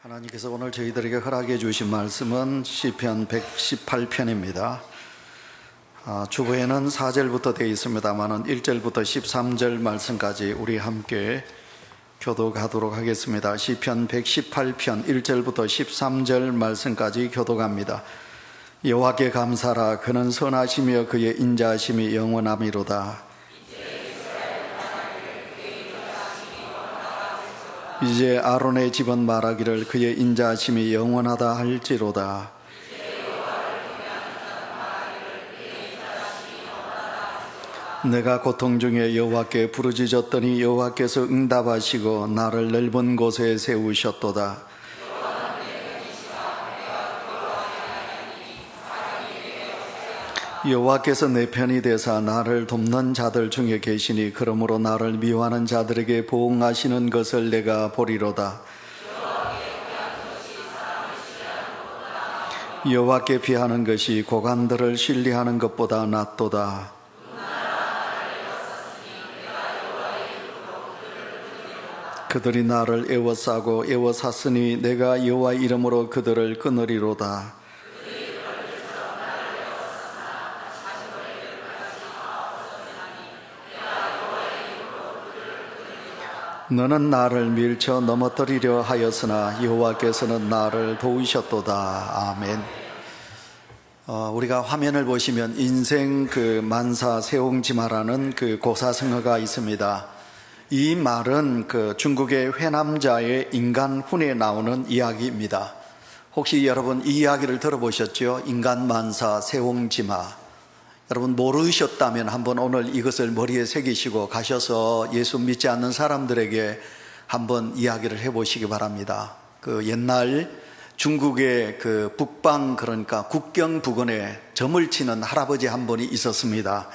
하나님께서 오늘 저희들에게 허락해 주신 말씀은 시편 118편입니다. 주보에는 4절부터 되어 있습니다만 1절부터 13절 말씀까지 우리 함께 교독하도록 하겠습니다. 시편 118편 1절부터 13절 말씀까지 교독합니다. 여호와께 감사라. 그는 선하시며 그의 인자하심이 영원하미로다. 이제 아론의 집은 말하기를 그의 인자하심이 영원하다 할지로다. 내가 고통 중에 여호와께 부르짖었더니 여호와께서 응답하시고 나를 넓은 곳에 세우셨도다. 여호와께서 내 편이 되사 나를 돕는 자들 중에 계시니 그러므로 나를 미워하는 자들에게 보응하시는 것을 내가 보리로다. 여호와께 피하는 것이 고관들을 신뢰하는 것보다 낫도다. 그들이 나를 애워싸고 애워쌌으니 내가 여호와 이름으로 그들을 끊으리로다. 너는 나를 밀쳐 넘어뜨리려 하였으나 여호와께서는 나를 도우셨도다. 아멘. 우리가 화면을 보시면 인생 만사 세옹지마라는 고사성어가 있습니다. 이 말은 중국의 회남자의 인간훈에 나오는 이야기입니다. 혹시 여러분 이 이야기를 들어보셨죠? 인간만사 세옹지마. 여러분 모르셨다면 한번 오늘 이것을 머리에 새기시고 가셔서 예수 믿지 않는 사람들에게 한번 이야기를 해보시기 바랍니다. 옛날 중국의 북방, 그러니까 국경 부근에 점을 치는 할아버지 한 분이 있었습니다.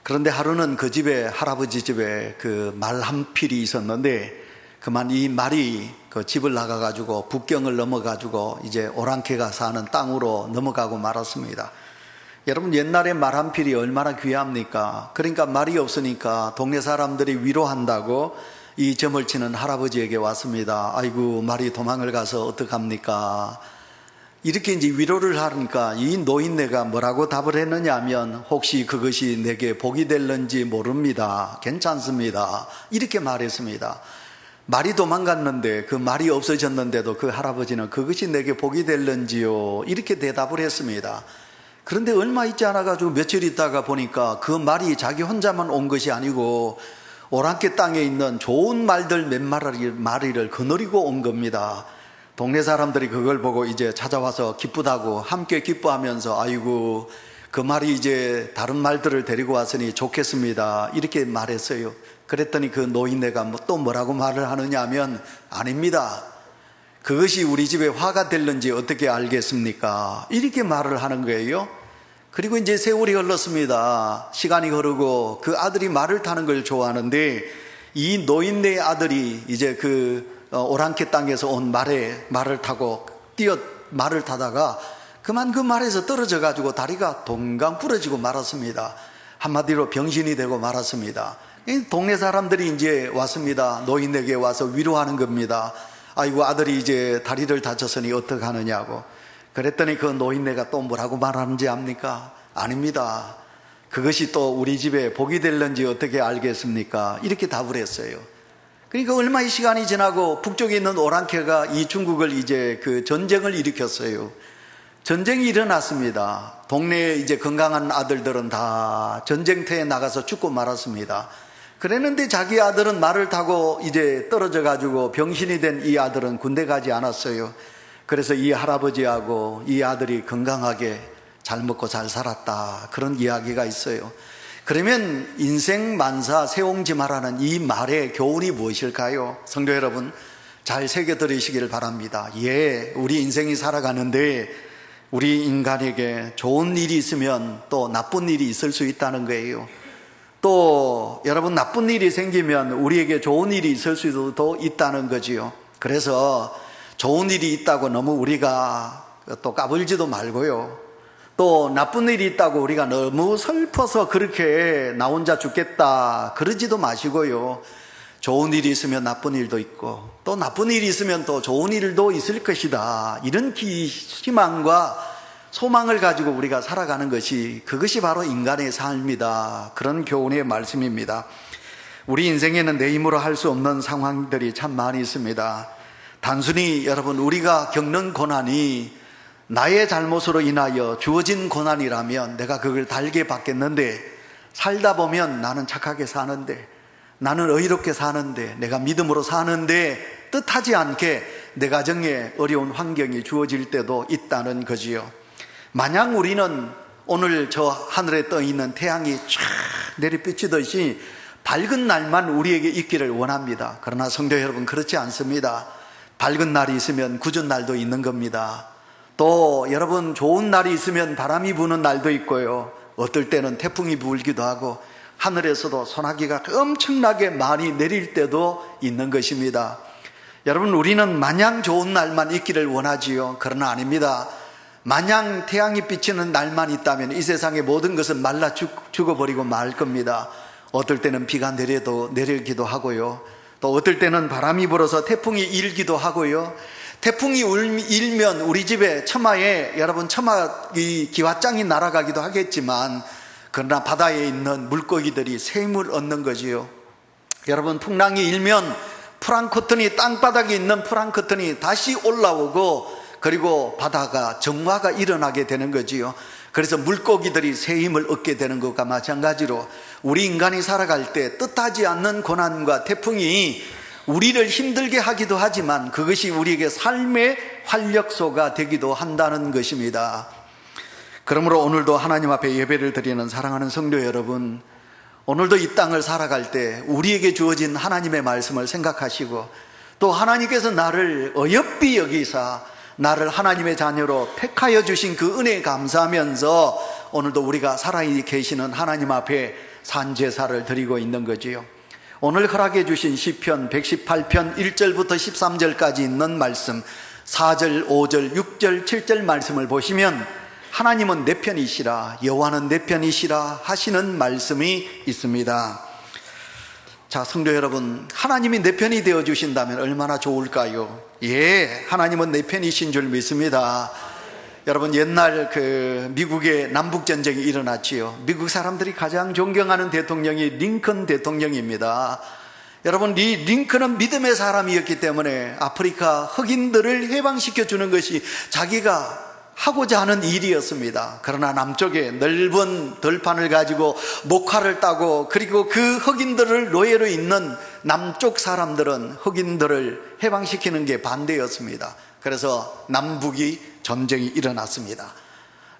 그런데 하루는 그 집에, 할아버지 집에 말 한 필이 있었는데 그만 이 말이 집을 나가가지고 북경을 넘어가지고 이제 오랑캐가 사는 땅으로 넘어가고 말았습니다. 여러분 옛날에 말 한 필이 얼마나 귀합니까? 그러니까 말이 없으니까 동네 사람들이 위로한다고 이 점을 치는 할아버지에게 왔습니다. 아이고 말이 도망을 가서 어떡합니까? 이렇게 이제 위로를 하니까 이 노인네가 뭐라고 답을 했느냐 하면 혹시 그것이 내게 복이 될는지 모릅니다. 괜찮습니다. 이렇게 말했습니다. 말이 도망갔는데 그 말이 없어졌는데도 그 할아버지는 그것이 내게 복이 될는지요? 이렇게 대답을 했습니다. 그런데 얼마 있지 않아가지고 며칠 있다가 보니까 그 말이 자기 혼자만 온 것이 아니고 오랑캐 땅에 있는 좋은 말들 몇 마리를 거느리고 온 겁니다. 동네 사람들이 그걸 보고 이제 찾아와서 기쁘다고 함께 기뻐하면서 아이고 그 말이 이제 다른 말들을 데리고 왔으니 좋겠습니다. 이렇게 말했어요. 그랬더니 그 노인네가 또 뭐라고 말을 하느냐 하면 아닙니다. 그것이 우리 집에 화가 될는지 어떻게 알겠습니까? 이렇게 말을 하는 거예요. 그리고 이제 세월이 흘렀습니다. 시간이 흐르고 그 아들이 말을 타는 걸 좋아하는데 이 노인네의 아들이 이제 오랑캐 땅에서 온 말을 타고 말을 타다가 그만 그 말에서 떨어져 가지고 다리가 동강 부러지고 말았습니다. 한마디로 병신이 되고 말았습니다. 동네 사람들이 이제 왔습니다. 노인에게 와서 위로하는 겁니다. 아이고 아들이 이제 다리를 다쳤으니 어떡하느냐고. 그랬더니 그 노인네가 또 뭐라고 말하는지 압니까? 아닙니다. 그것이 또 우리 집에 복이 될는지 어떻게 알겠습니까? 이렇게 답을 했어요. 그러니까 얼마의 시간이 지나고 북쪽에 있는 오랑캐가 이 중국을 이제 전쟁을 일으켰어요. 전쟁이 일어났습니다. 동네에 이제 건강한 아들들은 다 전쟁터에 나가서 죽고 말았습니다. 그랬는데 자기 아들은 말을 타고 이제 떨어져 가지고 병신이 된 이 아들은 군대 가지 않았어요. 그래서 이 할아버지하고 이 아들이 건강하게 잘 먹고 잘 살았다. 그런 이야기가 있어요. 그러면 인생 만사 세옹지마라는 이 말의 교훈이 무엇일까요? 성도 여러분 잘 새겨 들으시기를 바랍니다. 우리 인생이 살아가는데 우리 인간에게 좋은 일이 있으면 또 나쁜 일이 있을 수 있다는 거예요. 또 여러분 나쁜 일이 생기면 우리에게 좋은 일이 있을 수도 있다는 거지요. 그래서 좋은 일이 있다고 너무 우리가 또 까불지도 말고요. 또 나쁜 일이 있다고 우리가 너무 슬퍼서 그렇게 나 혼자 죽겠다 그러지도 마시고요. 좋은 일이 있으면 나쁜 일도 있고 또 나쁜 일이 있으면 또 좋은 일도 있을 것이다. 이런 희망과 소망을 가지고 우리가 살아가는 것이, 그것이 바로 인간의 삶이다. 그런 교훈의 말씀입니다. 우리 인생에는 내 힘으로 할 수 없는 상황들이 참 많이 있습니다. 단순히 여러분, 우리가 겪는 고난이 나의 잘못으로 인하여 주어진 고난이라면 내가 그걸 달게 받겠는데, 살다 보면 나는 착하게 사는데, 나는 의롭게 사는데, 내가 믿음으로 사는데 뜻하지 않게 내 가정에 어려운 환경이 주어질 때도 있다는 거지요. 만약 우리는 오늘 저 하늘에 떠 있는 태양이 쫙 내리비치듯이 밝은 날만 우리에게 있기를 원합니다. 그러나 성도 여러분, 그렇지 않습니다. 밝은 날이 있으면 굳은 날도 있는 겁니다. 또 여러분, 좋은 날이 있으면 바람이 부는 날도 있고요, 어떨 때는 태풍이 불기도 하고 하늘에서도 소나기가 엄청나게 많이 내릴 때도 있는 것입니다. 여러분, 우리는 마냥 좋은 날만 있기를 원하지요. 그러나 아닙니다. 마냥 태양이 비치는 날만 있다면 이 세상의 모든 것은 말라 죽어버리고 말 겁니다. 어떨 때는 비가 내리기도 하고요, 또 어떨 때는 바람이 불어서 태풍이 일기도 하고요. 태풍이 일면 우리 집에 처마에 여러분 이 기와장이 날아가기도 하겠지만, 그러나 바다에 있는 물고기들이 생을 얻는 거지요. 여러분, 풍랑이 일면 프랑크톤이, 땅바닥에 있는 프랑크톤이 다시 올라오고, 그리고 바다가 정화가 일어나게 되는 거지요. 그래서 물고기들이 새 힘을 얻게 되는 것과 마찬가지로 우리 인간이 살아갈 때 뜻하지 않는 고난과 태풍이 우리를 힘들게 하기도 하지만 그것이 우리에게 삶의 활력소가 되기도 한다는 것입니다. 그러므로 오늘도 하나님 앞에 예배를 드리는 사랑하는 성도 여러분, 오늘도 이 땅을 살아갈 때 우리에게 주어진 하나님의 말씀을 생각하시고, 또 하나님께서 나를 어여삐 여기사 나를 하나님의 자녀로 택하여 주신 그 은혜에 감사하면서 오늘도 우리가 살아계시는 하나님 앞에 산제사를 드리고 있는 거지요. 오늘 허락해 주신 시편 118편 1절부터 13절까지 있는 말씀, 4절, 5절, 6절, 7절 말씀을 보시면 하나님은 내 편이시라, 여호와는 내 편이시라 하시는 말씀이 있습니다. 자, 성도 여러분, 하나님이 내 편이 되어 주신다면 얼마나 좋을까요? 예, 하나님은 내 편이신 줄 믿습니다. 여러분, 옛날 미국의 남북전쟁이 일어났지요. 미국 사람들이 가장 존경하는 대통령이 링컨 대통령입니다. 여러분, 이 링컨은 믿음의 사람이었기 때문에 아프리카 흑인들을 해방시켜 주는 것이 자기가 하고자 하는 일이었습니다. 그러나 남쪽에 넓은 들판을 가지고 목화를 따고, 그리고 그 흑인들을 노예로 있는 남쪽 사람들은 흑인들을 해방시키는 게 반대였습니다. 그래서 남북이 전쟁이 일어났습니다.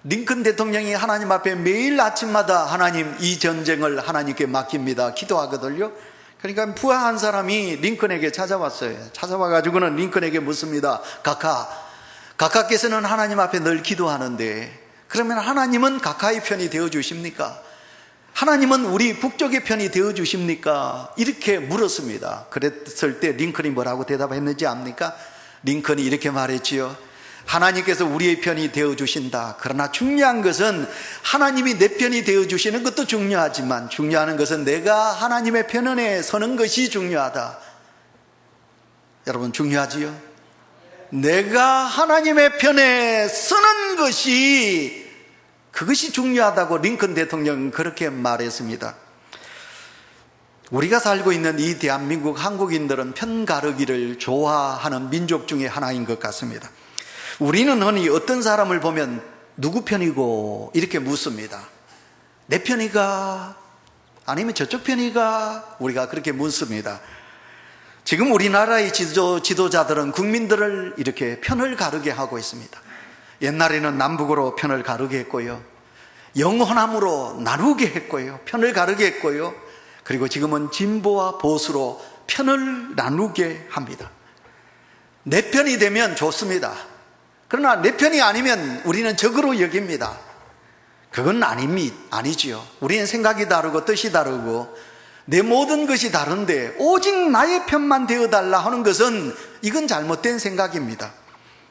링컨 대통령이 하나님 앞에 매일 아침마다 하나님, 이 전쟁을 하나님께 맡깁니다 기도하거든요. 그러니까 부하한 사람이 링컨에게 찾아왔어요. 찾아와가지고는 링컨에게 묻습니다. 각하께서는 하나님 앞에 늘 기도하는데, 그러면 하나님은 각하의 편이 되어 주십니까? 하나님은 우리 북쪽의 편이 되어 주십니까? 이렇게 물었습니다. 그랬을 때 링컨이 뭐라고 대답했는지 압니까? 링컨이 이렇게 말했지요. 하나님께서 우리의 편이 되어 주신다. 그러나 중요한 것은 하나님이 내 편이 되어 주시는 것도 중요하지만, 중요한 것은 내가 하나님의 편에 서는 것이 중요하다. 여러분, 중요하지요? 내가 하나님의 편에 서는 것이, 그것이 중요하다고 링컨 대통령은 그렇게 말했습니다. 우리가 살고 있는 이 대한민국 한국인들은 편 가르기를 좋아하는 민족 중에 하나인 것 같습니다. 우리는 흔히 어떤 사람을 보면 누구 편이고 이렇게 묻습니다. 내 편이가? 아니면 저쪽 편이가? 우리가 그렇게 묻습니다. 지금 우리나라의 지도자들은 국민들을 이렇게 편을 가르게 하고 있습니다. 옛날에는 남북으로 편을 가르게 했고요, 영호남으로 나누게 했고요, 편을 가르게 했고요, 그리고 지금은 진보와 보수로 편을 나누게 합니다. 내 편이 되면 좋습니다. 그러나 내 편이 아니면 우리는 적으로 여깁니다. 그건 아니지요. 우리는 생각이 다르고 뜻이 다르고 내 모든 것이 다른데 오직 나의 편만 되어달라 하는 것은, 이건 잘못된 생각입니다.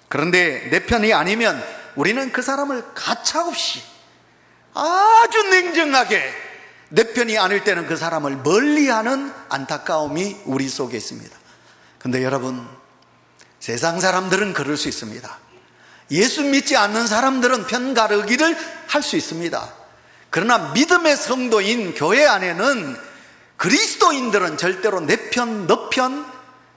그런데 내 편이 아니면 우리는 그 사람을 가차없이 아주 냉정하게 내 편이 아닐 때는 그 사람을 멀리하는 안타까움이 우리 속에 있습니다. 근데 여러분, 세상 사람들은 그럴 수 있습니다. 예수 믿지 않는 사람들은 편가르기를 할 수 있습니다. 그러나 믿음의 성도인 교회 안에는 그리스도인들은 절대로 내 편, 너 편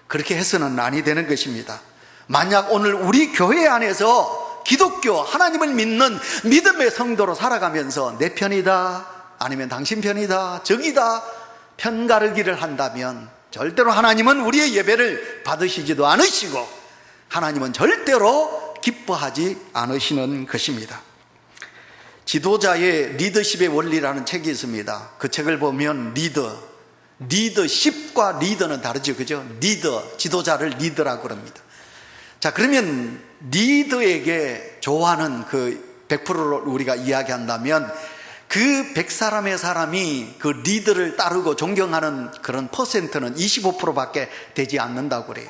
그렇게 해서는 아니 되는 것입니다. 만약 오늘 우리 교회 안에서 기독교, 하나님을 믿는 믿음의 성도로 살아가면서 내 편이다, 아니면 당신 편이다, 적이다 편가르기를 한다면 절대로 하나님은 우리의 예배를 받으시지도 않으시고 하나님은 절대로 기뻐하지 않으시는 것입니다. 지도자의 리더십의 원리라는 책이 있습니다. 그 책을 보면 리더십과 리더는 다르죠, 그죠? 리더, 지도자를 리더라고 합니다. 자, 그러면 리더에게 좋아하는 그 100%를 우리가 이야기한다면 그 100사람의 사람이 그 리더를 따르고 존경하는 그런 퍼센트는 25%밖에 되지 않는다고 그래요.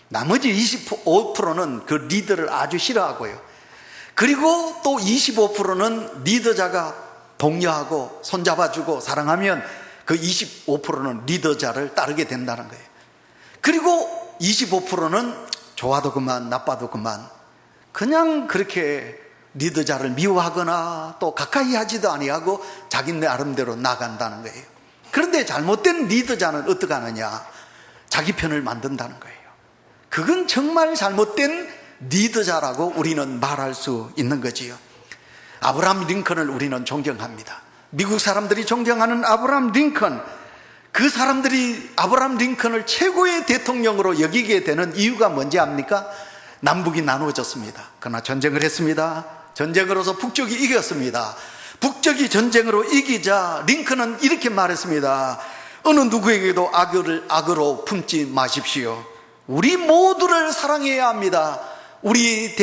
나머지 25%는 그 리더를 아주 싫어하고요. 그리고 또 25%는 리더자가 독려하고 손잡아주고 사랑하면 그 25%는 리더자를 따르게 된다는 거예요. 그리고 25%는 좋아도 그만 나빠도 그만 그냥 그렇게 리더자를 미워하거나 또 가까이 하지도 아니하고 자기네 나름대로 나간다는 거예요. 그런데 잘못된 리더자는 어떻게 하느냐? 자기 편을 만든다는 거예요. 그건 정말 잘못된 리더자라고 우리는 말할 수 있는 거지요. 아브라함 링컨을 우리는 존경합니다. 미국 사람들이 존경하는 아브라함 링컨, 그 사람들이 아브라함 링컨을 최고의 대통령으로 여기게 되는 이유가 뭔지 압니까? 남북이 나누어졌습니다. 그러나 전쟁을 했습니다. 전쟁으로서 북쪽이 이겼습니다. 북쪽이 전쟁으로 이기자 링컨은 이렇게 말했습니다. 어느 누구에게도 악으로 품지 마십시오. 우리 모두를 사랑해야 합니다. 우리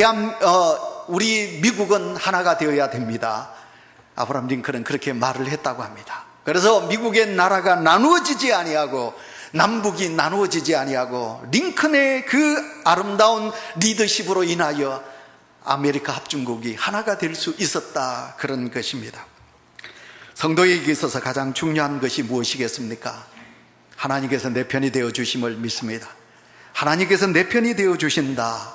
미국은 하나가 되어야 됩니다. 아브라함 링컨은 그렇게 말을 했다고 합니다. 그래서 미국의 나라가 나누어지지 아니하고 남북이 나누어지지 아니하고 링컨의 그 아름다운 리더십으로 인하여 아메리카 합중국이 하나가 될 수 있었다, 그런 것입니다. 성도에게 있어서 가장 중요한 것이 무엇이겠습니까? 하나님께서 내 편이 되어 주심을 믿습니다. 하나님께서 내 편이 되어 주신다.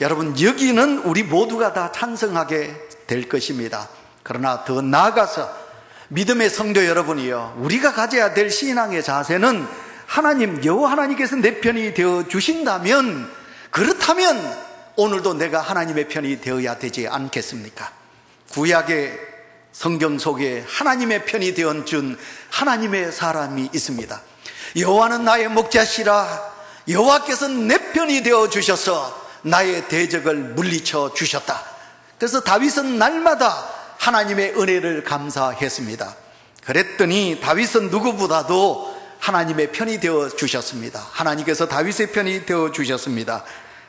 여러분, 여기는 우리 모두가 다 찬성하게 될 것입니다. 그러나 더 나아가서 믿음의 성도 여러분이요, 우리가 가져야 될 신앙의 자세는 하나님, 여호와 하나님께서 내 편이 되어 주신다면, 그렇다면 오늘도 내가 하나님의 편이 되어야 되지 않겠습니까? 구약의 성경 속에 하나님의 편이 되어 준 하나님의 사람이 있습니다. 여호와는 나의 목자시라. 여호와께서 내 편이 되어 주셔서 나의 대적을 물리쳐 주셨다. 그래서 다윗은 날마다 하나님의 은혜를 감사했습니다. 그랬더니 다윗은 누구보다도 하나님의 편이 되어 주셨습니다. 하나님께서 다윗의 편이 되어 주셨습니다.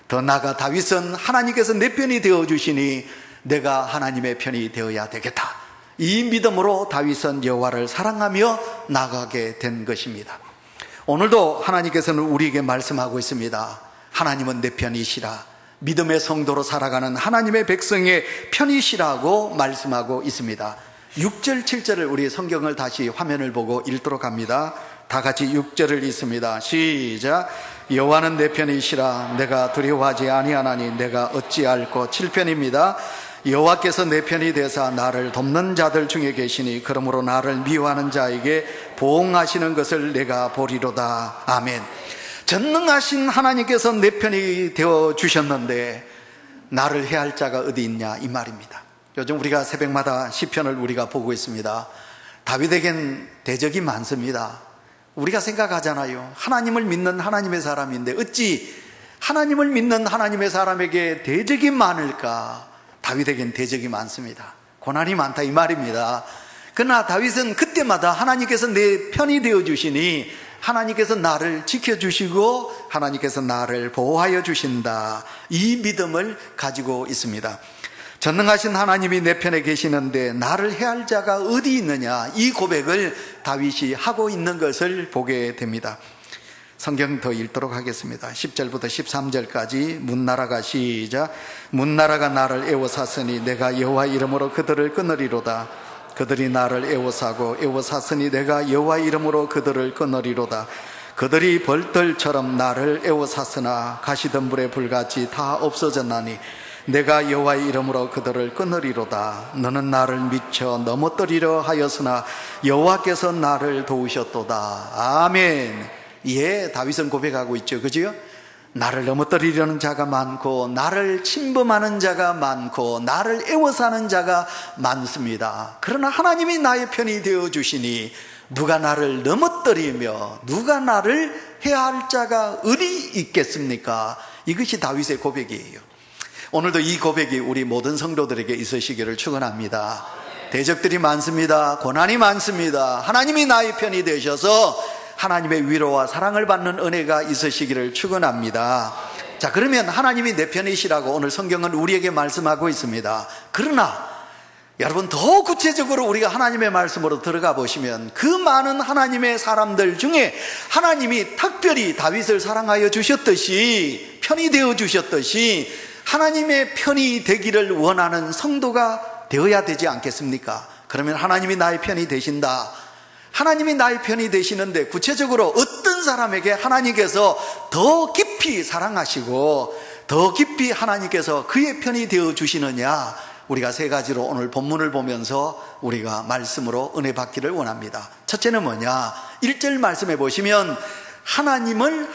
더 나아가 다윗은 하나님께서 내 편이 되어 주시니 내가 하나님의 편이 되어야 되겠다. 이 믿음으로 다윗은 여호와를 사랑하며 나가게 된 것입니다. 오늘도 하나님께서는 우리에게 말씀하고 있습니다. 하나님은 내 편이시라. 믿음의 성도로 살아가는 하나님의 백성의 편이시라고 말씀하고 있습니다. 6절, 7절을 우리 성경을 다시 화면을 보고 읽도록 합니다. 다 같이 6절을 읽습니다. 시작. 여호와는 내 편이시라. 내가 두려워하지 아니하나니 내가 어찌할꼬. 7편입니다. 여호와께서 내 편이 되사 나를 돕는 자들 중에 계시니 그러므로 나를 미워하는 자에게 보응하시는 것을 내가 보리로다. 아멘. 전능하신 하나님께서 내 편이 되어 주셨는데 나를 해할 자가 어디 있냐, 이 말입니다. 요즘 우리가 새벽마다 시편을 우리가 보고 있습니다. 다윗에겐 대적이 많습니다. 우리가 생각하잖아요. 하나님을 믿는 하나님의 사람인데 어찌 하나님을 믿는 하나님의 사람에게 대적이 많을까? 다윗에겐 대적이 많습니다. 고난이 많다, 이 말입니다. 그러나 다윗은 그때마다 하나님께서 내 편이 되어 주시니 하나님께서 나를 지켜주시고 하나님께서 나를 보호하여 주신다, 이 믿음을 가지고 있습니다. 전능하신 하나님이 내 편에 계시는데 나를 해할 자가 어디 있느냐, 이 고백을 다윗이 하고 있는 것을 보게 됩니다. 성경 더 읽도록 하겠습니다. 10절부터 13절까지 문나라가 시작. 문나라가 나를 애워쌌으니 내가 여호와 이름으로 그들을 끊으리로다. 그들이 나를 애워싸고 애워쌌으니 내가 여호와의 이름으로 그들을 끊으리로다. 그들이 벌들처럼 나를 애워쌌으나 가시덤불의 불같이 다 없어졌나니 내가 여호와의 이름으로 그들을 끊으리로다. 너는 나를 미쳐 넘어뜨리려 하였으나 여호와께서 나를 도우셨도다. 아멘. 예, 다윗은 고백하고 있죠, 그죠? 나를 넘어뜨리려는 자가 많고 나를 침범하는 자가 많고 나를 애워싸는 자가 많습니다. 그러나 하나님이 나의 편이 되어주시니 누가 나를 넘어뜨리며 누가 나를 해야 할 자가 어디 있겠습니까? 이것이 다윗의 고백이에요. 오늘도 이 고백이 우리 모든 성도들에게 있으시기를 축원합니다. 대적들이 많습니다. 고난이 많습니다. 하나님이 나의 편이 되셔서 하나님의 위로와 사랑을 받는 은혜가 있으시기를 축원합니다. 자, 그러면 하나님이 내 편이시라고 오늘 성경은 우리에게 말씀하고 있습니다. 그러나 여러분, 더 구체적으로 우리가 하나님의 말씀으로 들어가 보시면 그 많은 하나님의 사람들 중에 하나님이 특별히 다윗을 사랑하여 주셨듯이, 편이 되어 주셨듯이 하나님의 편이 되기를 원하는 성도가 되어야 되지 않겠습니까? 그러면 하나님이 나의 편이 되신다. 하나님이 나의 편이 되시는데 구체적으로 어떤 사람에게 하나님께서 더 깊이 사랑하시고 더 깊이 하나님께서 그의 편이 되어 주시느냐, 우리가 세 가지로 오늘 본문을 보면서 우리가 말씀으로 은혜 받기를 원합니다. 첫째는 뭐냐? 1절 말씀해 보시면 하나님을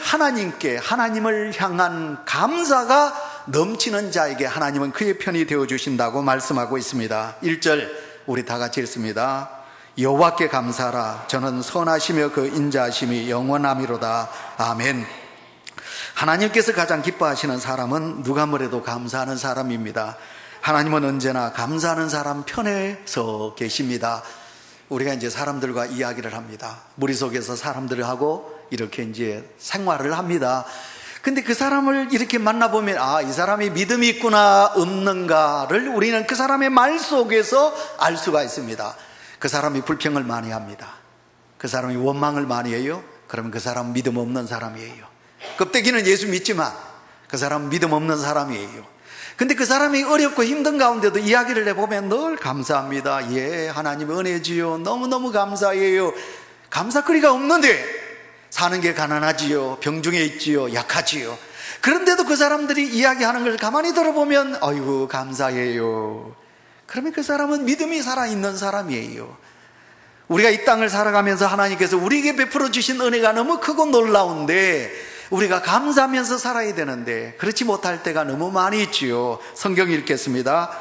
향한 감사가 넘치는 자에게 하나님은 그의 편이 되어 주신다고 말씀하고 있습니다. 1절 우리 다 같이 읽습니다. 여호와께 감사하라. 저는 선하시며 그 인자하심이 영원함이로다. 아멘. 하나님께서 가장 기뻐하시는 사람은 누가 뭐래도 감사하는 사람입니다. 하나님은 언제나 감사하는 사람 편에 서 계십니다. 우리가 이제 사람들과 이야기를 합니다. 무리 속에서 사람들하고 이렇게 이제 생활을 합니다. 근데 그 사람을 이렇게 만나보면, 아, 이 사람이 믿음이 있구나, 없는가를 우리는 그 사람의 말 속에서 알 수가 있습니다. 그 사람이 불평을 많이 합니다. 그 사람이 원망을 많이 해요. 그러면 그 사람은 믿음 없는 사람이에요. 껍데기는 예수 믿지만 그 사람은 믿음 없는 사람이에요. 근데 그 사람이 어렵고 힘든 가운데도 이야기를 해보면 늘 감사합니다. 예, 하나님 은혜 주요. 너무너무 감사해요. 감사거리가 없는데 사는 게 가난하지요. 병중에 있지요. 약하지요. 그런데도 그 사람들이 이야기하는 걸 가만히 들어보면 아이고 감사해요. 그러면 그 사람은 믿음이 살아있는 사람이에요. 우리가 이 땅을 살아가면서 하나님께서 우리에게 베풀어 주신 은혜가 너무 크고 놀라운데 우리가 감사하면서 살아야 되는데 그렇지 못할 때가 너무 많이 있지요. 성경 읽겠습니다.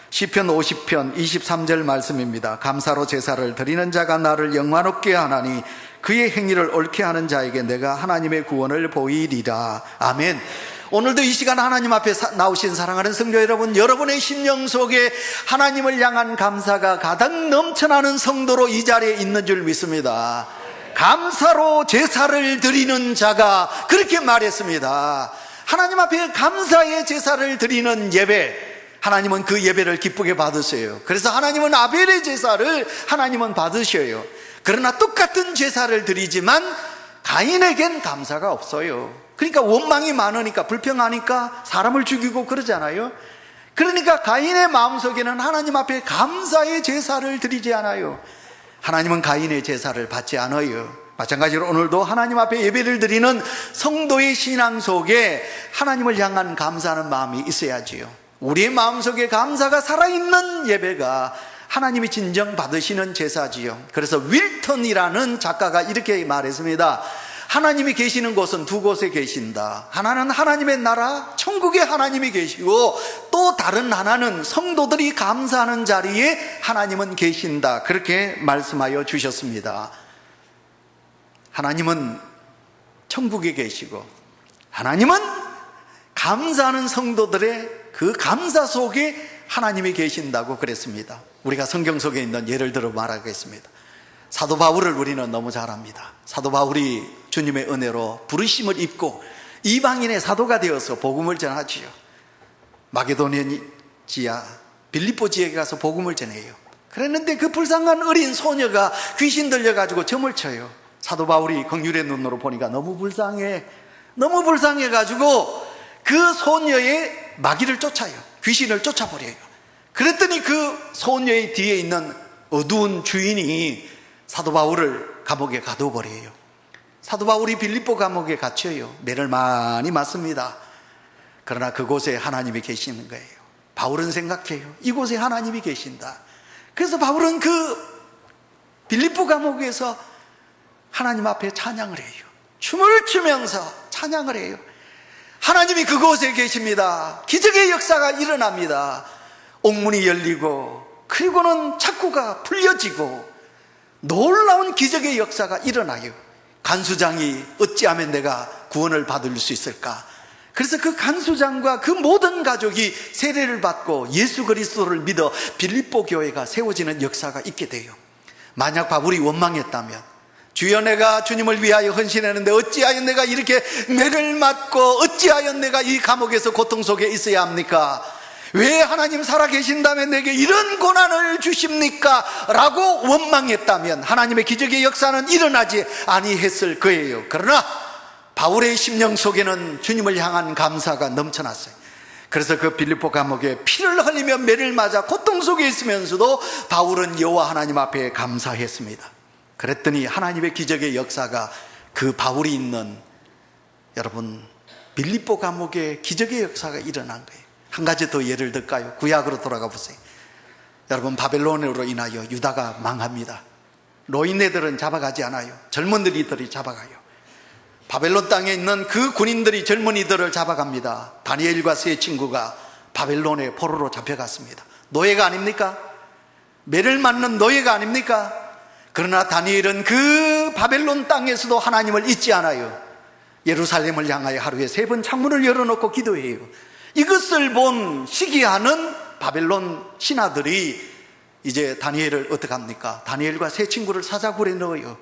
시편 50편 23절 말씀입니다. 감사로 제사를 드리는 자가 나를 영화롭게 하나니 그의 행위를 옳게 하는 자에게 내가 하나님의 구원을 보이리라. 아멘. 오늘도 이 시간 하나님 앞에 나오신 사랑하는 성도 여러분, 여러분의 심령 속에 하나님을 향한 감사가 가득 넘쳐나는 성도로 이 자리에 있는 줄 믿습니다. 감사로 제사를 드리는 자가 그렇게 말했습니다. 하나님 앞에 감사의 제사를 드리는 예배, 하나님은 그 예배를 기쁘게 받으세요. 그래서 하나님은 아벨의 제사를 하나님은 받으셔요. 그러나 똑같은 제사를 드리지만 가인에겐 감사가 없어요. 그러니까 원망이 많으니까, 불평하니까 사람을 죽이고 그러잖아요. 그러니까 가인의 마음속에는 하나님 앞에 감사의 제사를 드리지 않아요. 하나님은 가인의 제사를 받지 않아요. 마찬가지로 오늘도 하나님 앞에 예배를 드리는 성도의 신앙 속에 하나님을 향한 감사하는 마음이 있어야지요. 우리의 마음속에 감사가 살아있는 예배가 하나님이 진정 받으시는 제사지요. 그래서 윌턴이라는 작가가 이렇게 말했습니다. 하나님이 계시는 곳은 두 곳에 계신다. 하나는 하나님의 나라, 천국에 하나님이 계시고 또 다른 하나는 성도들이 감사하는 자리에 하나님은 계신다. 그렇게 말씀하여 주셨습니다. 하나님은 천국에 계시고 하나님은 감사하는 성도들의 그 감사 속에 하나님이 계신다고 그랬습니다. 우리가 성경 속에 있는 예를 들어 말하겠습니다. 사도 바울을 우리는 너무 잘 압니다. 사도 바울이 주님의 은혜로 부르심을 입고 이방인의 사도가 되어서 복음을 전하지요. 마게도니아 빌립보 지역에 가서 복음을 전해요. 그랬는데 그 불쌍한 어린 소녀가 귀신 들려가지고 점을 쳐요. 사도 바울이 긍휼의 눈으로 보니까 너무 불쌍해가지고 그 소녀의 마귀를 쫓아요. 귀신을 쫓아버려요. 그랬더니 그 소녀의 뒤에 있는 어두운 주인이 사도 바울을 감옥에 가둬버려요. 사도 바울이 빌립보 감옥에 갇혀요. 매를 많이 맞습니다. 그러나 그곳에 하나님이 계시는 거예요. 바울은 생각해요. 이곳에 하나님이 계신다. 그래서 바울은 그 빌립보 감옥에서 하나님 앞에 찬양을 해요. 춤을 추면서 찬양을 해요. 하나님이 그곳에 계십니다. 기적의 역사가 일어납니다. 옥문이 열리고 그리고는 착고가 풀려지고 놀라운 기적의 역사가 일어나요. 간수장이 어찌하면 내가 구원을 받을 수 있을까? 그래서 그 간수장과 그 모든 가족이 세례를 받고 예수 그리스도를 믿어 빌립보 교회가 세워지는 역사가 있게 돼요. 만약 바울이 원망했다면, 주여 내가 주님을 위하여 헌신했는데 어찌하여 내가 이렇게 매를 맞고 어찌하여 내가 이 감옥에서 고통 속에 있어야 합니까? 왜 하나님 살아계신다면 내게 이런 고난을 주십니까? 라고 원망했다면 하나님의 기적의 역사는 일어나지 아니했을 거예요. 그러나 바울의 심령 속에는 주님을 향한 감사가 넘쳐났어요. 그래서 그 빌립보 감옥에 피를 흘리며 매를 맞아 고통 속에 있으면서도 바울은 여호와 하나님 앞에 감사했습니다. 그랬더니 하나님의 기적의 역사가 그 바울이 있는, 여러분, 빌립보 감옥에 기적의 역사가 일어난 거예요. 한 가지 더 예를 들까요? 구약으로 돌아가 보세요. 여러분, 바벨론으로 인하여 유다가 망합니다. 노인네들은 잡아가지 않아요. 젊은이들이 잡아가요. 바벨론 땅에 있는 그 군인들이 젊은이들을 잡아갑니다. 다니엘과 세 친구가 바벨론의 포로로 잡혀갔습니다. 노예가 아닙니까? 매를 맞는 노예가 아닙니까? 그러나 다니엘은 그 바벨론 땅에서도 하나님을 잊지 않아요. 예루살렘을 향하여 하루에 3번 창문을 열어놓고 기도해요. 이것을 본 시기하는 바벨론 신하들이 이제 다니엘을 어떻게 합니까? 다니엘과 세 친구를 사자굴에 넣어요.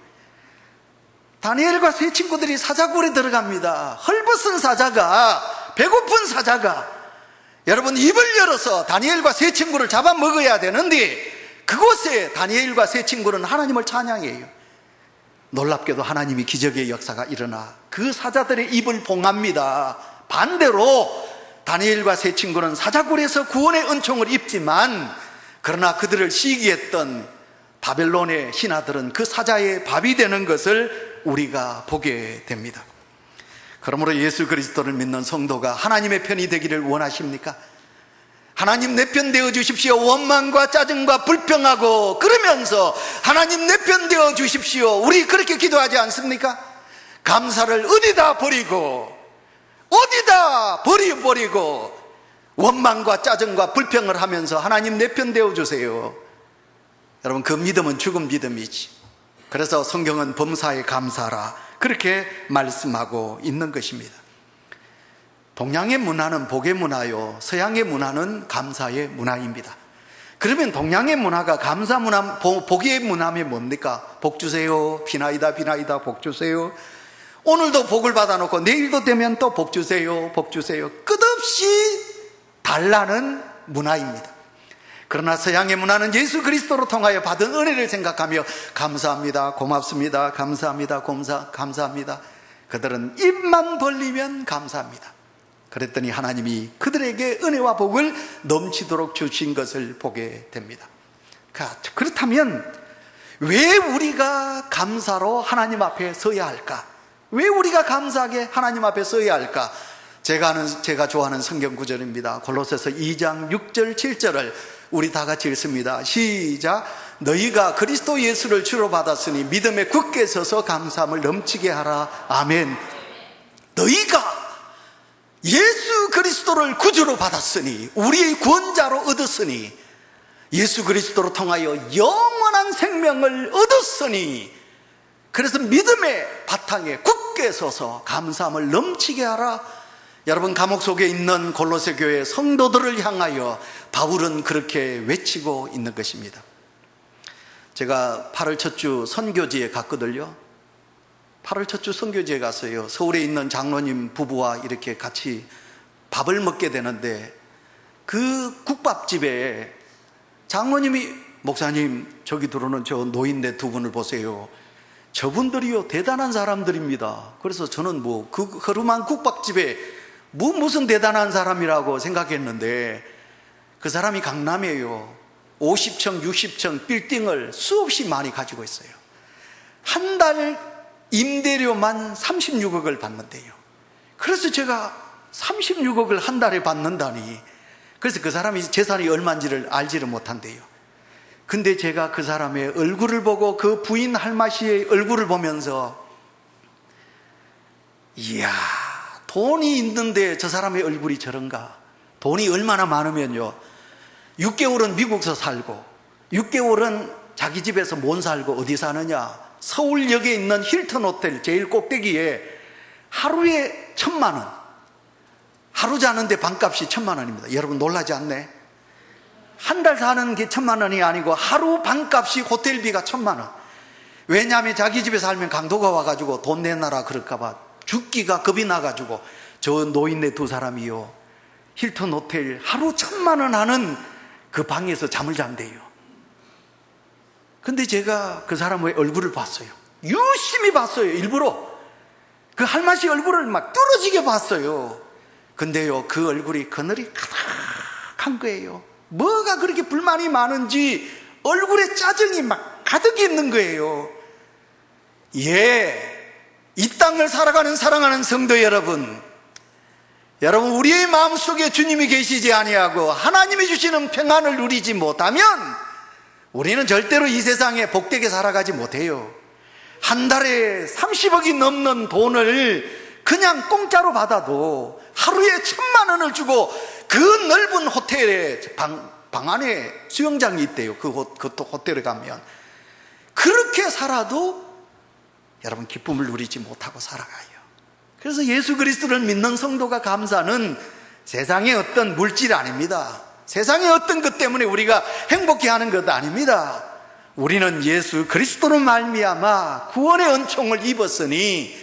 다니엘과 세 친구들이 사자굴에 들어갑니다. 헐벗은 사자가, 배고픈 사자가, 여러분, 입을 열어서 다니엘과 세 친구를 잡아먹어야 되는데 그곳에 다니엘과 세 친구는 하나님을 찬양해요. 놀랍게도 하나님이 기적의 역사가 일어나 그 사자들의 입을 봉합니다. 반대로 다니엘과 세 친구는 사자굴에서 구원의 은총을 입지만, 그러나 그들을 시기했던 바벨론의 신하들은 그 사자의 밥이 되는 것을 우리가 보게 됩니다. 그러므로 예수 그리스도를 믿는 성도가 하나님의 편이 되기를 원하십니까? 하나님 내 편 되어 주십시오. 원망과 짜증과 불평하고 그러면서 하나님 내 편 되어 주십시오. 우리 그렇게 기도하지 않습니까? 감사를 어디다 버리고 원망과 짜증과 불평을 하면서 하나님 내 편 되어 주세요. 여러분, 그 믿음은 죽은 믿음이지. 그래서 성경은 범사에 감사하라, 그렇게 말씀하고 있는 것입니다. 동양의 문화는 복의 문화요, 서양의 문화는 감사의 문화입니다. 그러면 동양의 문화가 감사 문화, 복의 문화면 뭡니까? 복 주세요, 비나이다 비나이다, 복 주세요. 오늘도 복을 받아놓고 내일도 되면 또 복 주세요, 복 주세요. 끝없이 달라는 문화입니다. 그러나 서양의 문화는 예수 그리스도로 통하여 받은 은혜를 생각하며 감사합니다, 고맙습니다, 감사합니다, 감사합니다. 그들은 입만 벌리면 감사합니다. 그랬더니 하나님이 그들에게 은혜와 복을 넘치도록 주신 것을 보게 됩니다. 그렇다면 왜 우리가 감사로 하나님 앞에 서야 할까? 왜 우리가 감사하게 하나님 앞에 서야 할까? 제가 좋아하는 성경 구절입니다. 골로새서 2장 6절 7절을 우리 다 같이 읽습니다. 시작. 너희가 그리스도 예수를 주로 받았으니 믿음에 굳게 서서 감사함을 넘치게 하라. 아멘. 너희가 예수 그리스도를 구주로 받았으니, 우리의 구원자로 얻었으니, 예수 그리스도로 통하여 영원한 생명을 얻었으니, 그래서 믿음의 바탕에 굳게 서서 감사함을 넘치게 하라. 여러분, 감옥 속에 있는 골로새 교회 성도들을 향하여 바울은 그렇게 외치고 있는 것입니다. 제가 8월 첫 주 선교지에 갔거든요. 8월 첫 주 선교지에 갔어요. 서울에 있는 장로님 부부와 이렇게 같이 밥을 먹게 되는데, 그 국밥집에 장로님이, 목사님, 저기 들어오는 저 노인네 두 분을 보세요. 저분들이요, 대단한 사람들입니다. 그래서 저는 그 허름한 국밥집에 무슨 대단한 사람이라고 생각했는데, 그 사람이 강남이에요. 50층, 60층 빌딩을 수없이 많이 가지고 있어요. 한 달 임대료만 36억을 받는데요. 그래서 제가 36억을 한 달에 받는다니, 그래서 그 사람이 재산이 얼마인지를 알지를 못한대요. 근데 제가 그 사람의 얼굴을 보고 그 부인 할마씨의 얼굴을 보면서, 이야, 돈이 있는데 저 사람의 얼굴이 저런가. 돈이 얼마나 많으면요, 6개월은 미국에서 살고 6개월은 자기 집에서 못 살고 어디 사느냐, 서울역에 있는 힐튼 호텔 제일 꼭대기에 하루에 1,000만 원, 하루 자는데 방값이 1,000만 원입니다. 여러분 놀라지 않네? 한 달 사는 게 1,000만 원이 아니고 하루 방값이 호텔비가 1,000만 원. 왜냐하면 자기 집에 살면 강도가 와가지고 돈 내놔라 그럴까봐 죽기가 겁이 나가지고 저 노인네 두 사람이요, 힐튼 호텔 하루 1,000만 원 하는 그 방에서 잠을 잔대요. 근데 제가 그 사람의 얼굴을 봤어요. 유심히 봤어요. 일부러 그 할머니 얼굴을 막 뚫어지게 봤어요. 근데요, 그 얼굴이 그늘이 가득한 거예요. 뭐가 그렇게 불만이 많은지 얼굴에 짜증이 막 가득 있는 거예요. 예, 이 땅을 살아가는 사랑하는 성도 여러분, 우리의 마음속에 주님이 계시지 아니하고 하나님이 주시는 평안을 누리지 못하면 우리는 절대로 이 세상에 복되게 살아가지 못해요. 한 달에 30억이 넘는 돈을 그냥 공짜로 받아도 하루에 1,000만 원을 주고 그 넓은 호텔에 방 안에 수영장이 있대요. 그 호텔에 가면 그렇게 살아도 여러분 기쁨을 누리지 못하고 살아가요. 그래서 예수 그리스도를 믿는 성도가 감사는 세상의 어떤 물질 아닙니다. 세상의 어떤 것 때문에 우리가 행복해하는 것 아닙니다. 우리는 예수 그리스도로 말미암아 구원의 은총을 입었으니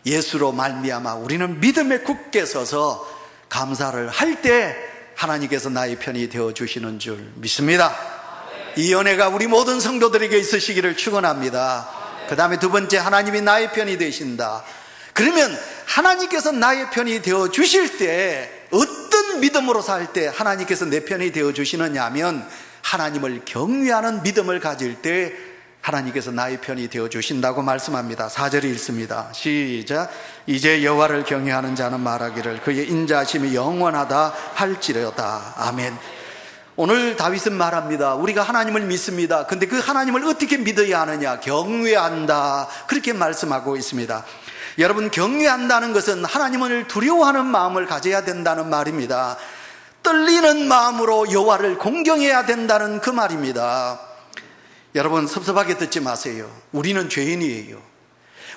예수로 말미암아 우리는 믿음에 굳게 서서 감사를 할 때 하나님께서 나의 편이 되어주시는 줄 믿습니다. 이 은혜가 우리 모든 성도들에게 있으시기를 축원합니다. 그 다음에 두 번째, 하나님이 나의 편이 되신다. 그러면 하나님께서 나의 편이 되어주실 때 어떤 믿음으로 살 때 하나님께서 내 편이 되어주시느냐 하면 하나님을 경외하는 믿음을 가질 때 하나님께서 나의 편이 되어주신다고 말씀합니다. 4절이 읽습니다. 시작. 이제 여호와를 경외하는 자는 말하기를 그의 인자하심이 영원하다 할지로다. 아멘. 오늘 다윗은 말합니다. 우리가 하나님을 믿습니다. 근데 그 하나님을 어떻게 믿어야 하느냐? 경외한다. 그렇게 말씀하고 있습니다. 여러분, 경외한다는 것은 하나님을 두려워하는 마음을 가져야 된다는 말입니다. 떨리는 마음으로 여호와를 공경해야 된다는 그 말입니다. 여러분, 섭섭하게 듣지 마세요. 우리는 죄인이에요.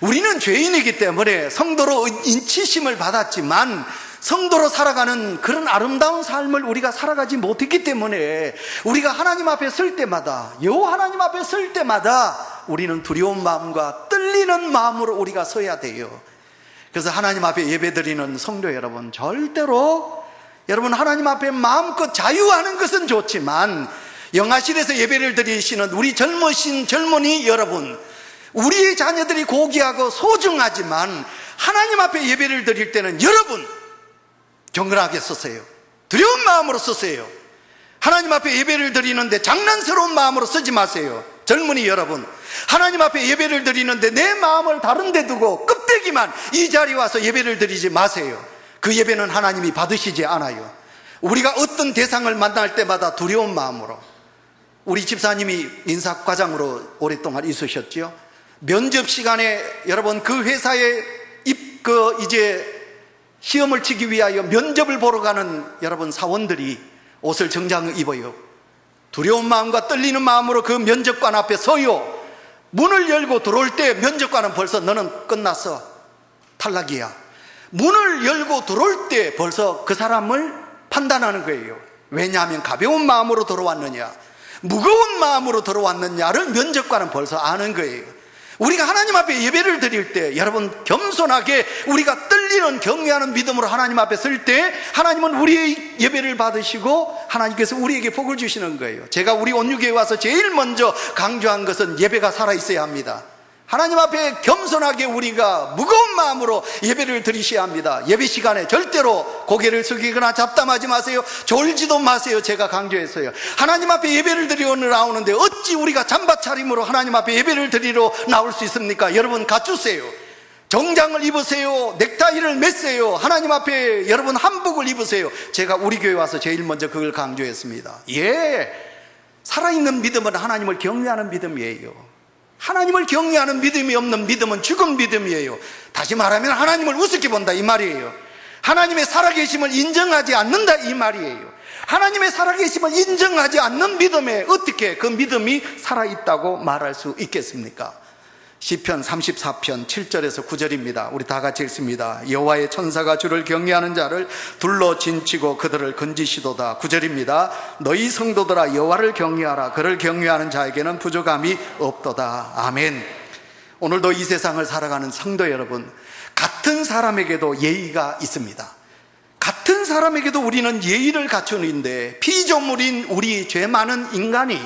우리는 죄인이기 때문에 성도로 인치심을 받았지만 성도로 살아가는 그런 아름다운 삶을 우리가 살아가지 못했기 때문에 우리가 하나님 앞에 설 때마다, 여호와 하나님 앞에 설 때마다 우리는 두려운 마음과 떨리는 마음으로 우리가 서야 돼요. 그래서 하나님 앞에 예배드리는 성도 여러분, 절대로 여러분 하나님 앞에 마음껏 자유하는 것은 좋지만 영화실에서 예배를 드리시는 우리 젊으신 젊은이 여러분, 우리의 자녀들이 고귀하고 소중하지만 하나님 앞에 예배를 드릴 때는 여러분 경건하게 서세요. 두려운 마음으로 서세요. 하나님 앞에 예배를 드리는데 장난스러운 마음으로 서지 마세요. 젊은이 여러분, 하나님 앞에 예배를 드리는데 내 마음을 다른 데 두고 껍데기만 이 자리에 와서 예배를 드리지 마세요. 그 예배는 하나님이 받으시지 않아요. 우리가 어떤 대상을 만날 때마다 두려운 마음으로, 우리 집사님이 인사과장으로 오랫동안 있으셨죠. 면접 시간에 여러분 그 회사에 이제 시험을 치기 위하여 면접을 보러 가는 여러분 사원들이 옷을 정장 입어요. 두려운 마음과 떨리는 마음으로 그 면접관 앞에 서요. 문을 열고 들어올 때 면접관은 벌써 너는 끝났어, 탈락이야. 문을 열고 들어올 때 벌써 그 사람을 판단하는 거예요. 왜냐하면 가벼운 마음으로 들어왔느냐, 무거운 마음으로 들어왔느냐를 면접관은 벌써 아는 거예요. 우리가 하나님 앞에 예배를 드릴 때 여러분 겸손하게 우리가 떨리는 경외하는 믿음으로 하나님 앞에 설 때 하나님은 우리의 예배를 받으시고 하나님께서 우리에게 복을 주시는 거예요. 제가 우리 온유교회에 와서 제일 먼저 강조한 것은 예배가 살아있어야 합니다. 하나님 앞에 겸손하게 우리가 무거운 마음으로 예배를 드리셔야 합니다. 예배 시간에 절대로 고개를 숙이거나 잡담하지 마세요. 졸지도 마세요. 제가 강조했어요. 하나님 앞에 예배를 드리러 나오는데 어찌 우리가 잠바 차림으로 하나님 앞에 예배를 드리러 나올 수 있습니까? 여러분 갖추세요. 정장을 입으세요. 넥타이를 매세요. 하나님 앞에 여러분 한복을 입으세요. 제가 우리 교회 와서 제일 먼저 그걸 강조했습니다. 살아있는 믿음은 하나님을 경외하는 믿음이에요. 하나님을 경외하는 믿음이 없는 믿음은 죽은 믿음이에요. 다시 말하면 하나님을 우습게 본다 이 말이에요. 하나님의 살아계심을 인정하지 않는다 이 말이에요. 하나님의 살아계심을 인정하지 않는 믿음에 어떻게 그 믿음이 살아있다고 말할 수 있겠습니까? 시편 34편 7절에서 9절입니다. 우리 다 같이 읽습니다. 여호와의 천사가 주를 경외하는 자를 둘러 진치고 그들을 건지시도다. 9절입니다. 너희 성도들아 여호와를 경외하라. 그를 경외하는 자에게는 부족함이 없도다. 아멘. 오늘도 이 세상을 살아가는 성도 여러분, 같은 사람에게도 예의가 있습니다. 같은 사람에게도 우리는 예의를 갖추는데 피조물인 우리 죄 많은 인간이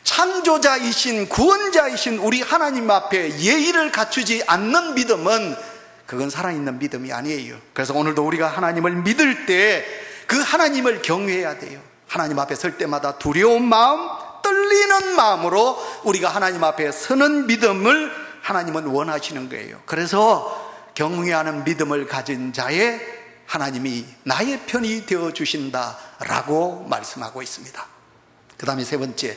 창조자이신 구원자이신 우리 하나님 앞에 예의를 갖추지 않는 믿음은 그건 살아있는 믿음이 아니에요. 그래서 오늘도 우리가 하나님을 믿을 때 그 하나님을 경외해야 돼요. 하나님 앞에 설 때마다 두려운 마음, 떨리는 마음으로 우리가 하나님 앞에 서는 믿음을 하나님은 원하시는 거예요. 그래서 경외하는 믿음을 가진 자의 하나님이 나의 편이 되어주신다라고 말씀하고 있습니다. 그 다음에 세 번째,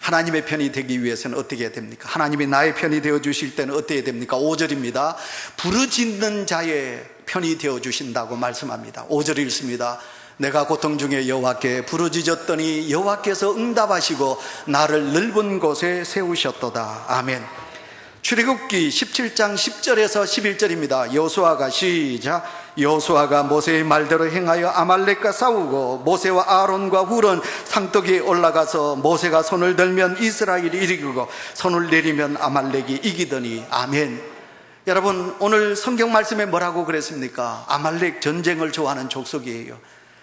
하나님의 편이 되기 위해서는 어떻게 해야 됩니까? 하나님이 나의 편이 되어주실 때는 어떻게 해야 됩니까? 5절입니다. 부르짖는 자의 편이 되어주신다고 말씀합니다. 5절 읽습니다. 내가 고통 중에 여호와께 부르짖었더니 여호와께서 응답하시고 나를 넓은 곳에 세우셨도다. 아멘. 출애굽기 17장 10절에서 11절입니다. 여호수아가 시작. 여호수아가 모세의 말대로 행하여 아말렉과 싸우고 모세와 아론과 훌은 산더기에 올라가서 모세가 손을 들면 이스라엘이 이기고 손을 내리면 아말렉이 이기더니. 아멘. 여러분, 오늘 성경 말씀에 뭐라고 그랬습니까? 아말렉 전쟁을 좋아하는 족속이에요.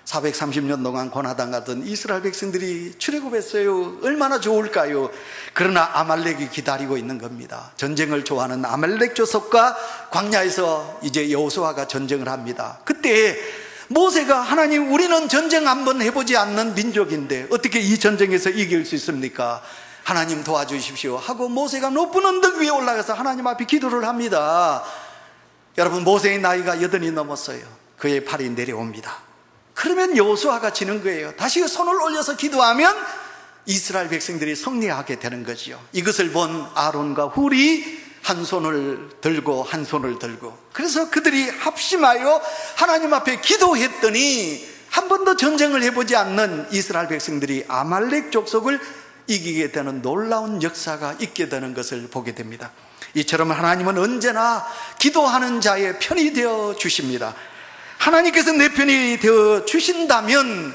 430년 동안 고난당하던 이스라엘 백성들이 출애굽했어요. 얼마나 좋을까요? 그러나 아말렉이 기다리고 있는 겁니다. 전쟁을 좋아하는 아말렉 족속과 광야에서 이제 여호수아가 전쟁을 합니다. 그때 모세가 하나님, 우리는 전쟁 한번 해보지 않는 민족인데 어떻게 이 전쟁에서 이길 수 있습니까? 하나님 도와주십시오 하고 모세가 높은 언덕 위에 올라가서 하나님 앞에 기도를 합니다. 여러분, 모세의 나이가 80이 넘었어요. 그의 팔이 내려옵니다. 그러면 여호수아가 지는 거예요. 다시 손을 올려서 기도하면 이스라엘 백성들이 승리하게 되는 거죠. 이것을 본 아론과 훌이 한 손을 들고 한 손을 들고, 그래서 그들이 합심하여 하나님 앞에 기도했더니 한 번도 전쟁을 해보지 않는 이스라엘 백성들이 아말렉 족속을 이기게 되는 놀라운 역사가 있게 되는 것을 보게 됩니다. 이처럼 하나님은 언제나 기도하는 자의 편이 되어 주십니다. 하나님께서 내 편이 되어 주신다면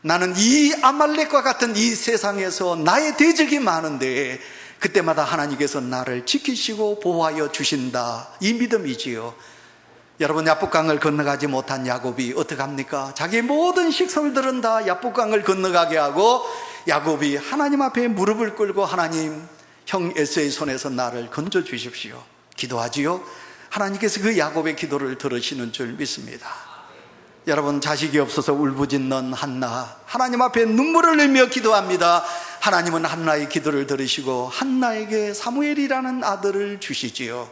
나는 이 아말렉과 같은 이 세상에서 나의 대적이 많은데 그때마다 하나님께서 나를 지키시고 보호하여 주신다, 이 믿음이지요. 여러분, 야복강을 건너가지 못한 야곱이 어떡합니까? 자기의 모든 식솔들은 다 야복강을 건너가게 하고 야곱이 하나님 앞에 무릎을 꿇고 하나님, 형 에서의 손에서 나를 건져 주십시오 기도하지요. 하나님께서 그 야곱의 기도를 들으시는 줄 믿습니다. 여러분, 자식이 없어서 울부짖는 한나, 하나님 앞에 눈물을 흘리며 기도합니다. 하나님은 한나의 기도를 들으시고 한나에게 사무엘이라는 아들을 주시지요.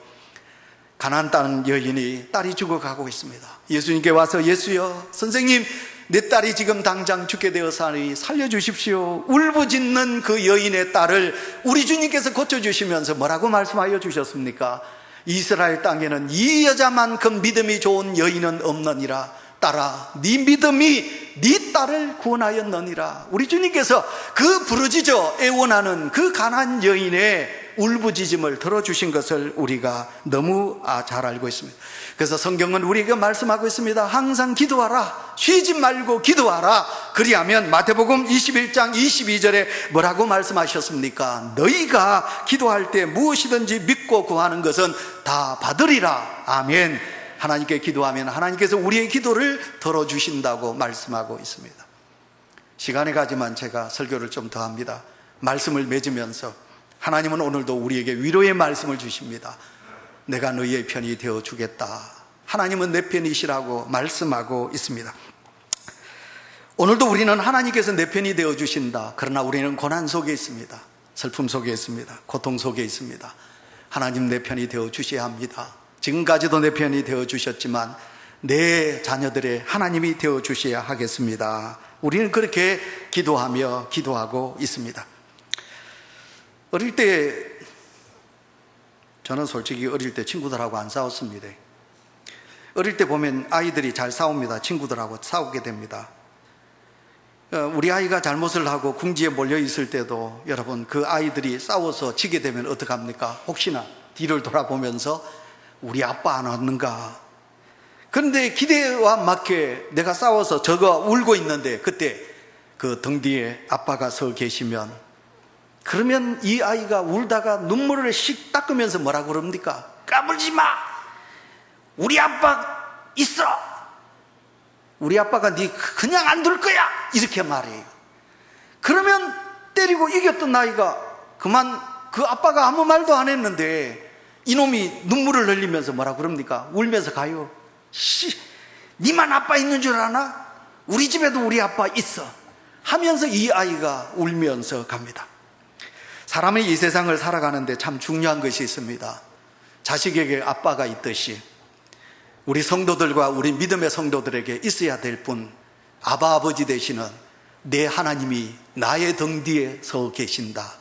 가나안 땅 여인이 딸이 죽어가고 있습니다. 예수님께 와서 예수여, 선생님, 내 딸이 지금 당장 죽게 되어서니 살려주십시오. 울부짖는 그 여인의 딸을 우리 주님께서 고쳐주시면서 뭐라고 말씀하여 주셨습니까? 이스라엘 땅에는 이 여자만큼 믿음이 좋은 여인은 없느니라. 딸아, 네 믿음이 네 딸을 구원하였느니라. 우리 주님께서 그 부르짖어 애원하는 그 가난한 여인의 울부짖음을 들어주신 것을 우리가 너무 잘 알고 있습니다. 그래서 성경은 우리에게 말씀하고 있습니다. 항상 기도하라, 쉬지 말고 기도하라. 그리하면 마태복음 21장 22절에 뭐라고 말씀하셨습니까? 너희가 기도할 때 무엇이든지 믿고 구하는 것은 다 받으리라. 아멘. 하나님께 기도하면 하나님께서 우리의 기도를 들어주신다고 말씀하고 있습니다. 시간이 가지만 제가 설교를 좀 더 합니다. 말씀을 맺으면서 하나님은 오늘도 우리에게 위로의 말씀을 주십니다. 내가 너희의 편이 되어주겠다. 하나님은 내 편이시라고 말씀하고 있습니다. 오늘도 우리는 하나님께서 내 편이 되어주신다. 그러나 우리는 고난 속에 있습니다. 슬픔 속에 있습니다. 고통 속에 있습니다. 하나님 내 편이 되어주셔야 합니다. 지금까지도 내 편이 되어주셨지만 내 자녀들의 하나님이 되어주셔야 하겠습니다. 우리는 그렇게 기도하고 있습니다. 어릴 때, 저는 솔직히 어릴 때 친구들하고 안 싸웠습니다. 어릴 때 보면 아이들이 잘 싸웁니다. 친구들하고 싸우게 됩니다. 우리 아이가 잘못을 하고 궁지에 몰려 있을 때도 여러분, 그 아이들이 싸워서 지게 되면 어떡합니까? 혹시나 뒤를 돌아보면서 우리 아빠 안 왔는가? 그런데 기대와 맞게 내가 싸워서 저거 울고 있는데 그때 그 등 뒤에 아빠가 서 계시면, 그러면 이 아이가 울다가 눈물을 씩 닦으면서 뭐라고 그럽니까? 까불지 마! 우리 아빠 있어! 우리 아빠가 네 그냥 안 둘 거야! 이렇게 말해요. 그러면 때리고 이겼던 아이가 그만, 그 아빠가 아무 말도 안 했는데 이놈이 눈물을 흘리면서 뭐라고 그럽니까? 울면서 가요. 니만 아빠 있는 줄 아나? 우리 집에도 우리 아빠 있어 하면서 이 아이가 울면서 갑니다. 사람이 이 세상을 살아가는데 참 중요한 것이 있습니다. 자식에게 아빠가 있듯이 우리 성도들과 우리 믿음의 성도들에게 있어야 될 분, 아바 아버지 되시는 내 하나님이 나의 등 뒤에 서 계신다.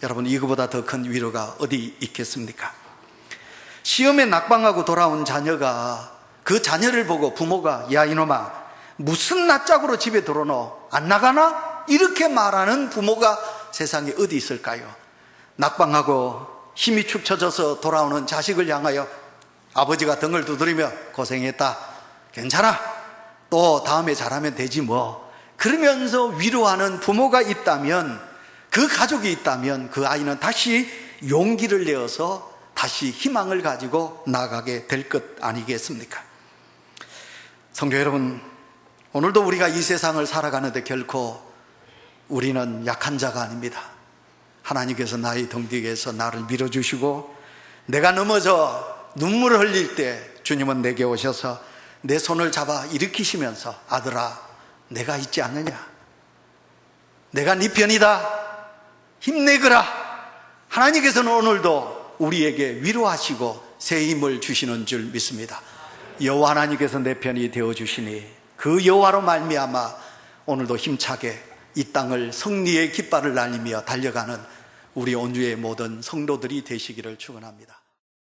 여러분, 이거보다 더 큰 위로가 어디 있겠습니까? 시험에 낙방하고 돌아온 자녀가, 그 자녀를 보고 부모가 야 이놈아 무슨 낯짝으로 집에 들어오노? 안 나가나? 이렇게 말하는 부모가 세상에 어디 있을까요? 낙방하고 힘이 축 처져서 돌아오는 자식을 향하여 아버지가 등을 두드리며 고생했다, 괜찮아, 또 다음에 잘하면 되지 뭐, 그러면서 위로하는 부모가 있다면, 그 가족이 있다면 그 아이는 다시 용기를 내어서 다시 희망을 가지고 나가게 될 것 아니겠습니까? 성도 여러분, 오늘도 우리가 이 세상을 살아가는데 결코 우리는 약한 자가 아닙니다. 하나님께서 나의 등 뒤에서 나를 밀어주시고, 내가 넘어져 눈물을 흘릴 때 주님은 내게 오셔서 내 손을 잡아 일으키시면서 아들아 내가 있지 않느냐, 내가 네 편이다, 힘내거라. 하나님께서는 오늘도 우리에게 위로하시고 새 힘을 주시는 줄 믿습니다. 여호와 하나님께서 내 편이 되어주시니 그 여호와로 말미암아 오늘도 힘차게 이 땅을 승리의 깃발을 날리며 달려가는 우리 온주의 모든 성도들이 되시기를 축원합니다.